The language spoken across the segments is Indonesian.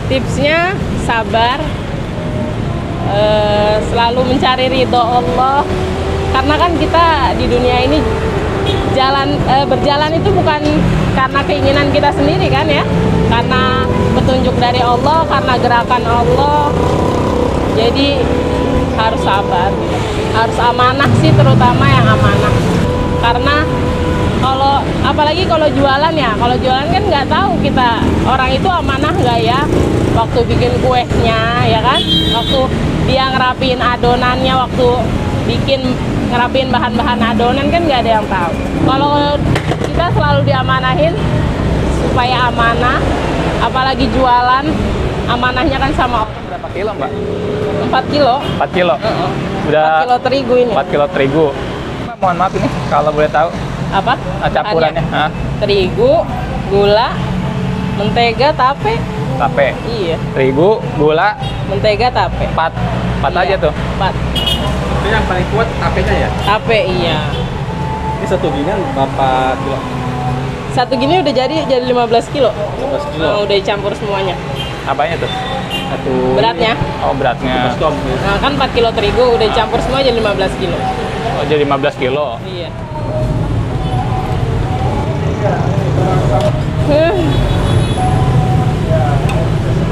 Tipsnya sabar, selalu mencari ridho Allah. Karena kan kita di dunia ini berjalan itu bukan karena keinginan kita sendiri kan ya, karena petunjuk dari Allah, karena gerakan Allah. Jadi harus sabar, harus amanah sih, terutama yang amanah. Karena apalagi kalau jualan ya, kalau jualan kan nggak tahu kita orang itu amanah nggak ya, waktu bikin kuenya ya kan, waktu dia ngerapiin adonannya, waktu ngerapiin bahan-bahan adonan kan nggak ada yang tahu. Kalau kita selalu diamanahin supaya amanah, apalagi jualan, amanahnya kan sama Allah. Berapa kilo, Mbak? 4 kilo. 4 kilo? Udah 4 kilo terigu ini. 4 kilo terigu. Mbak, mohon maaf ini, kalau boleh tahu. Apa? Campurannya? Terigu, gula, mentega, tape. Tape? Iya. Terigu, gula, mentega, tape. 4 Iya, aja tuh? 4. Itu yang paling kuat tapenya ya? Tape, iya. Ini satu ginian berapa kilo? Satu gini udah jadi 15 kilo. 15 kilo. Nah, udah dicampur semuanya. Apanya tuh? Satu Beratnya? Oh, beratnya. baskom ya. Nah, kan 4 kilo terigu udah dicampur semua jadi 15 kilo. Oh, jadi 15 kilo. Iya.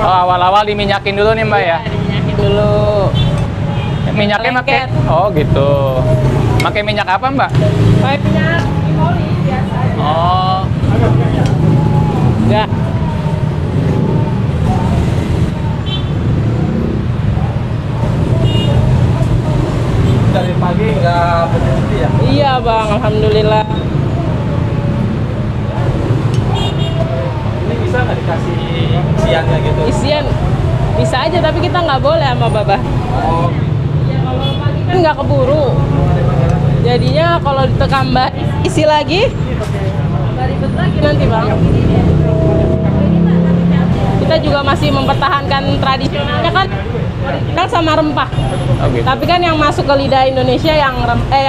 Oh, awal-awal diminyakin dulu nih, Mbak ya? Diminyakin dulu. Minyaknya pakai? Lengket. Oh, gitu. Pakai minyak apa, Mbak? Pakai minyak oli biasa aja. Oh, Enggak. Dari pagi nggak berhenti ya? Iya, Bang. Alhamdulillah. Ini bisa nggak dikasih isiannya gitu? Isian bisa aja, tapi kita nggak boleh sama Babah. Oh, Ya, kalau pagi kan nggak keburu. Jadinya kalau ditambah isi lagi, nggak ribet lagi nanti, Bang. Kita juga masih mempertahankan tradisionalnya kan, original sama rempah. oh gitu. Tapi kan yang masuk ke lidah Indonesia yang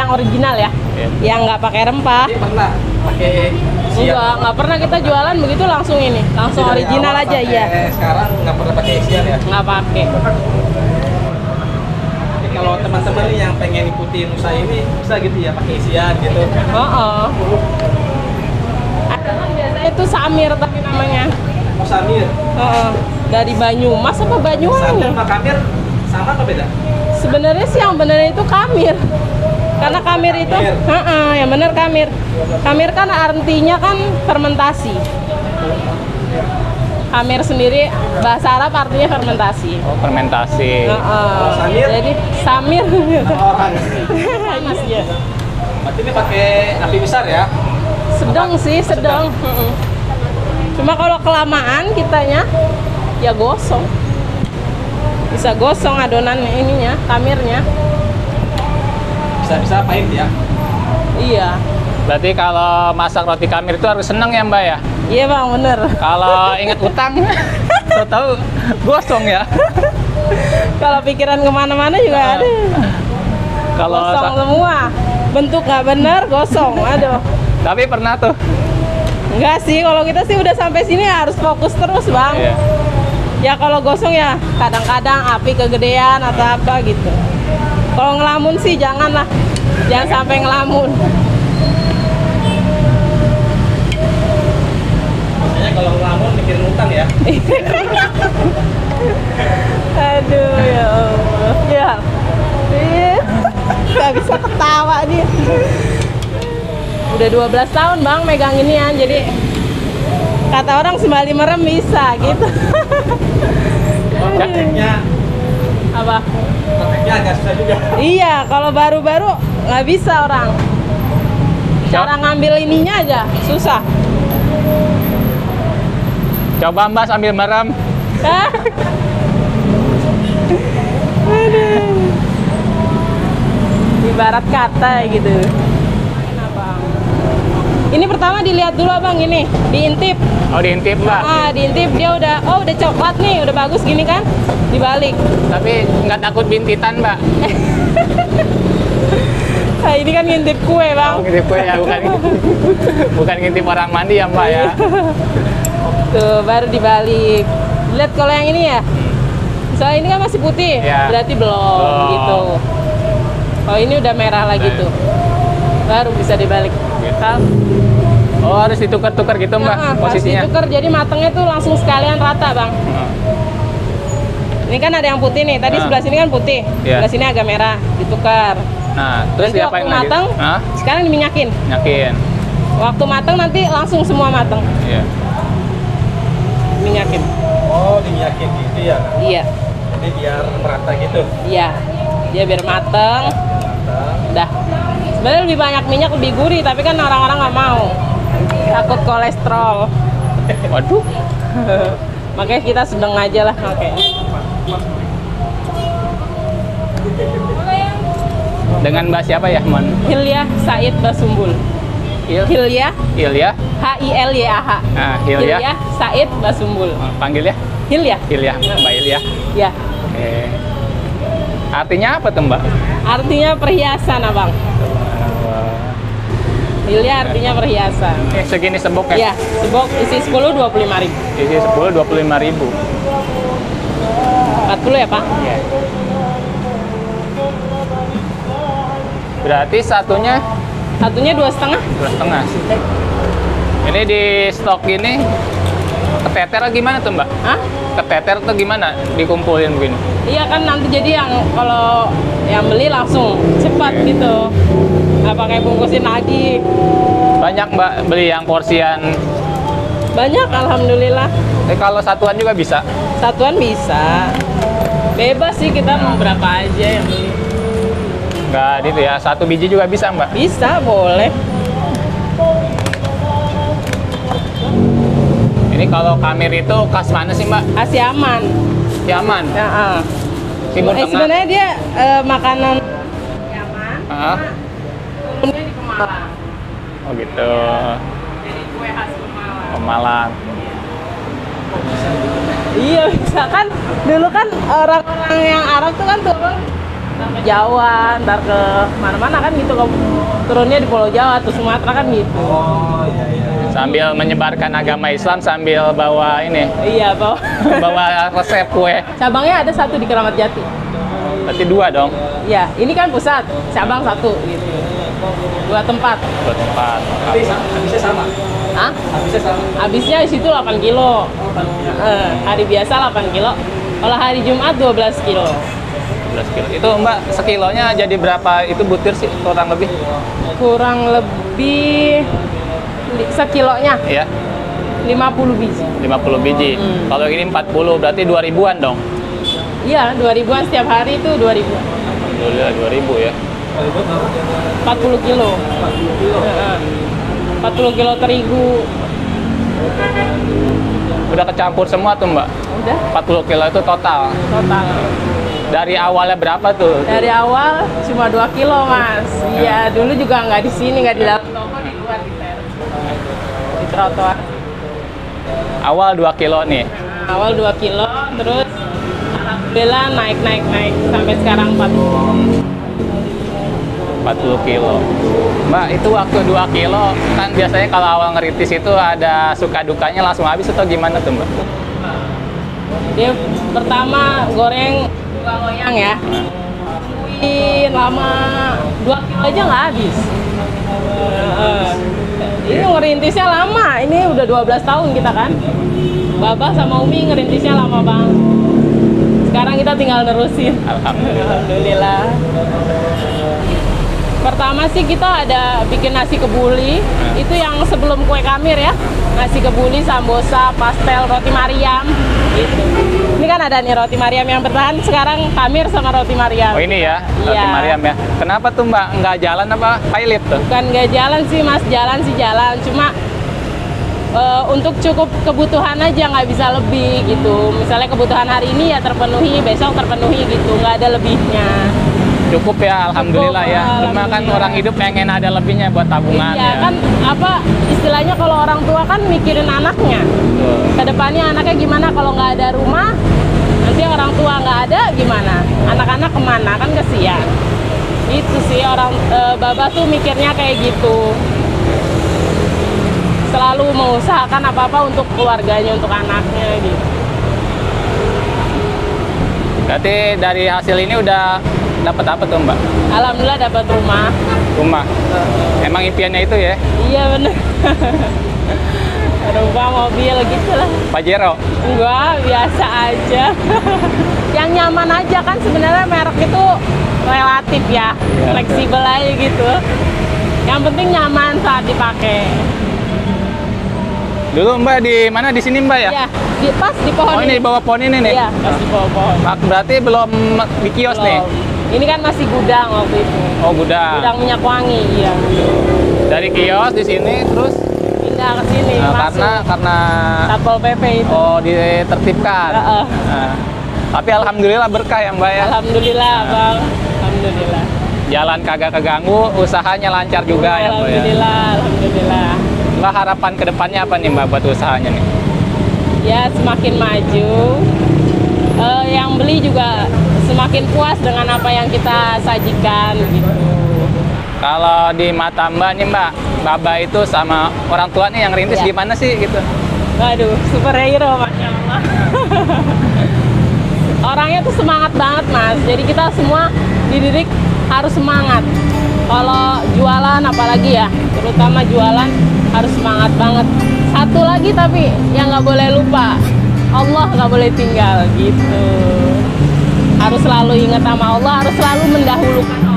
original ya, Iya. yang nggak pakai rempah. ini pernah pakai isian? Nggak pernah kita jualan begitu langsung ini, langsung Jadi dari original awal aja sampai ya. Sekarang nggak pernah pakai isian ya? Nggak pakai. Jadi kalau teman-teman nih yang pengen ikutin usaha ini bisa gitu ya pakai isian gitu? Oh. Ada kan biasanya itu Samir tapi namanya. Oh, Samir. Dari Banyumas apa Samir Banyuwangi? sama Kamir sama apa beda? Sebenarnya sih yang benar itu Kamir. Karena Kamir itu, yang benar Kamir. Kamir kan artinya kan fermentasi. Kamir sendiri bahasa Arab artinya fermentasi. Oh, fermentasi. Samir? Jadi Samir. Orang. Mas ya. Berarti ini pakai api besar ya? Sedang sih, sedang. Cuma kalau kelamaan kitanya ya gosong. Bisa gosong adonan ininya, kamirnya. Bisa-bisa pahit ya? Iya. Berarti kalau masak roti kamir itu harus seneng ya, Mbak ya? Iya, Bang, bener. Kalau ingat utang, tahu gosong ya. Kalau pikiran kemana-mana juga ada. Kalau Gosong semua. Bentuk nggak bener, gosong. Aduh. tapi pernah tuh. Enggak sih, kalau kita sih udah sampai sini harus fokus terus, Bang. Iya. Ya kalau gosong ya kadang-kadang api kegedean atau apa gitu. Kalau ngelamun sih janganlah. Jangan sampai ngelamun. Biasanya kalau ngelamun mikirin utang ya? Aduh, ya Allah. Ya. Gak bisa ketawa dia. Udah 12 tahun, Bang, megang inian. Jadi kata orang sembali merem bisa gitu. Prakteknya Apa? agak susah juga. Iya, kalau baru-baru nggak bisa orang. Cara ngambil ininya aja susah. Coba Mbak sambil merem. Hah? Aduh. Ibarat kata gitu. Ini pertama dilihat dulu, Abang, ini diintip. Oh, diintip, Mbak. Diintip dia udah coklat nih, udah bagus gini kan? Dibalik. Tapi nggak takut bintitan, Mbak. Nah, ini kan ngintip kue, Bang. Oh, ngintip kue ya, bukan ngintip orang mandi ya, Mbak ya. Tuh, baru dibalik. Lihat kalau yang ini ya. Soalnya ini kan masih putih, Ya. berarti belum Belum. gitu. Oh ini udah merah lagi Nah. tuh, baru bisa dibalik. Gitu. Kan? Oh, harus ditukar-tukar gitu, Mbak, Nah, posisinya. harus ditukar, jadi matangnya tuh langsung sekalian rata, Bang. Heeh. Ini kan ada yang putih nih, tadi Nah. sebelah sini kan putih, Iya. sebelah sini agak merah, ditukar. Nah, terus Nanti diapain waktu lagi? matang, Hah? sekarang diminyakin. Nyakin. Waktu matang nanti langsung semua matang, Iya. minyakin. Oh, diminyakin gitu ya. Iya, Jadi biar merata gitu. iya. Dia biar mateng. Matang. Dah. Sebenarnya lebih banyak minyak lebih gurih, tapi kan orang-orang nggak mau. Takut kolesterol. Waduh. Makanya kita sedang aja lah oke. Dengan Mbak siapa ya, Mon? Hilya Said Basumbul. Hilya Ilya. HILYAH. Nah, Hilya. Said Basumbul. Panggil ya? Hilya. Hilya, Mbak Ilya. Ya. Oke. Artinya apa tuh, Mbak? Artinya perhiasan, Abang. Hilya artinya perhiasan. Segini sebok ya? Ya, sebok isi 10 25.000. Isi 10 25.000. 40 ya, Pak? Iya. Berarti satunya Satunya 2,5. 2,5. Ini di stok ini keteter gimana tuh, Mbak? Hah? Keteter tuh gimana? Dikumpulin begini? Iya kan nanti jadi yang kalau yang beli langsung cepat gitu. Nggak pakai bungkusin lagi. Banyak, Mbak, beli yang porsian. Banyak alhamdulillah. Kalau satuan juga bisa? Satuan bisa. Bebas sih kita mau berapa aja yang beli. Nggak gitu ya, satu biji juga bisa, Mbak? Bisa, boleh. Ini kalau kamir itu khas mana sih, Mbak? Kasih aman. Yaman, Ya, Timur Tengah. sebenarnya dia makanan aman. Ah, Turunnya di Pemalang. oh gitu. Jadi kue khas Pemalang. Pemalang. Iya bisa kan. Dulu kan orang-orang yang Arab tuh kan turun ntar ke Jawa, ntar ke mana-mana kan gitu. Turunnya di Pulau Jawa, tuh Sumatera kan gitu. Oh, iya iya. Sambil menyebarkan agama Islam sambil bawa ini, Iya, Pak. bawa resep kue. Cabangnya ada satu di Keramat Jati. Berarti 2 dong, Iya, ini kan pusat, cabang satu gitu. 2 tempat. 2 tempat. Tapi habisnya sama. Hah? Habisnya sama. Habisnya di situ 8 kilo. Hari biasa 8 kilo. Kalau hari Jumat 12 kilo. 12 kilo. Itu, Mbak, sekilonya jadi berapa itu butir sih kurang lebih? Kurang lebih sekilonya Iya, 50 biji. 50 biji. Kalau ini 40 berarti 2000-an dong. Iya, 2000-an setiap hari itu 2000. Alhamdulillah 2000 ya. 40 kilo. 40 kilo terigu. Udah kecampur semua tuh, Mbak. Udah 40 kilo itu total. total. Dari awalnya berapa tuh? Dari awal cuma 2 kilo, Mas. Iya, dulu juga nggak di sini, nggak di dalam toko, di luar di teras. Di trotoar. Awal 2 kilo nih. Awal 2 kilo, terus alhamdulillah naik sampai sekarang 40. 40 kilo. Mbak, itu waktu 2 kilo, kan biasanya kalau awal ngerintis itu ada suka dukanya langsung habis atau gimana tuh, Mbak? Dia pertama goreng 2 loyang ya. Tungguin lama, 2 kilo aja nggak habis. Ini ngerintisnya lama, ini udah 12 tahun kita kan. Babah sama Umi ngerintisnya lama banget. Sekarang kita tinggal nerusin. Alhamdulillah. Alhamdulillah. Pertama sih kita ada bikin nasi kebuli, itu yang sebelum kue kamir ya. Nasi kebuli, sambosa, pastel, roti Mariam, gitu. Ini kan ada nih roti Mariam yang bertahan, sekarang kamir sama roti Mariam. Oh ini ya, roti Iya. Mariam ya. Kenapa tuh, Mbak, nggak jalan apa pilot tuh? Bukan nggak jalan sih Mas, jalan sih jalan, cuma untuk cukup kebutuhan aja, nggak bisa lebih gitu. Misalnya kebutuhan hari ini ya terpenuhi, besok terpenuhi gitu, nggak ada lebihnya. Cukup ya, alhamdulillah Cukup, ya. Cuma kan alhamdulillah. orang hidup pengen ada lebihnya buat tabungan Iya ya. kan, apa istilahnya kalau orang tua kan mikirin anaknya. Betul. Kedepannya anaknya gimana kalau nggak ada rumah, nanti orang tua nggak ada gimana, anak-anak kemana, kan kesian. Itu sih orang Baba tuh mikirnya kayak gitu, selalu mengusahakan apa-apa untuk keluarganya, untuk anaknya gitu. Berarti dari hasil ini udah dapat apa tuh Mbak? Alhamdulillah dapat rumah. Rumah. Emang impiannya itu ya? Iya bener. Rumah, mobil gitu lah. Pajero? Enggak, biasa aja. Yang nyaman aja kan sebenarnya merek itu relatif ya, fleksibel aja gitu. Yang penting nyaman saat dipakai. Dulu Mbak di mana, di sini Mbak ya? Iya, pas di pohon Oh ini di bawah pohon ini nih? Iya, pas di bawah pohon. Berarti belum di kios nih? Ini kan masih gudang waktu itu. Oh gudang. Gudang minyak wangi, iya. Dari kios di sini terus Pindah ke sini, karena Satpol PP itu. oh ditertibkan. Nah, tapi alhamdulillah berkah ya Mbak ya. Alhamdulillah Bang, alhamdulillah. Jalan kagak keganggu, usahanya lancar juga ya Mbak ya. Alhamdulillah, alhamdulillah. Mbak harapan kedepannya apa nih Mbak buat usahanya nih? Ya semakin maju, yang beli juga semakin puas dengan apa yang kita sajikan gitu. Kalau di mata Mbak nih Mbak, Baba itu sama orang tua nih yang rintis Iya. gimana sih gitu? Waduh, superhero Masya Allah. Orangnya tuh semangat banget Mas, jadi kita semua dididik harus semangat. Kalau jualan apalagi ya, terutama jualan harus semangat banget. Satu lagi tapi yang nggak boleh lupa, Allah nggak boleh tinggal gitu. Harus selalu ingat sama Allah, harus selalu mendahulukan Allah.